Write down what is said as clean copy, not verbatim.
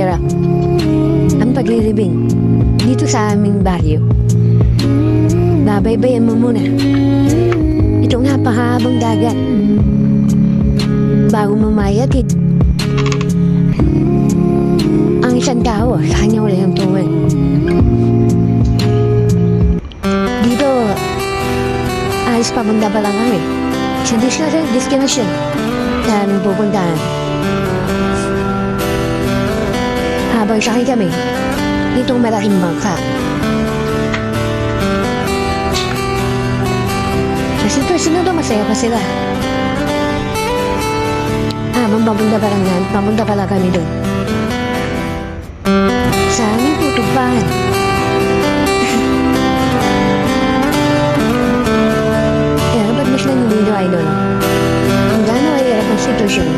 mahirap ang paglilibing dito sa aming baryo. Babaybayan mo muna itong napakahabang dagat bago mamayatid ang isang tao sa kanyang walang tungan. Dito, alis papunta pa lang kami sa destination na aming pupuntahan. Habang sakay kami nitong malaking bangka. Sa sitwasyon na ito, masaya pa sila. Habang papunta pa lang kami doon. Sa aming tutugpahan. Kaya kapag mas nanilido, idol, kung gaano ay hirap ang sitwasyon,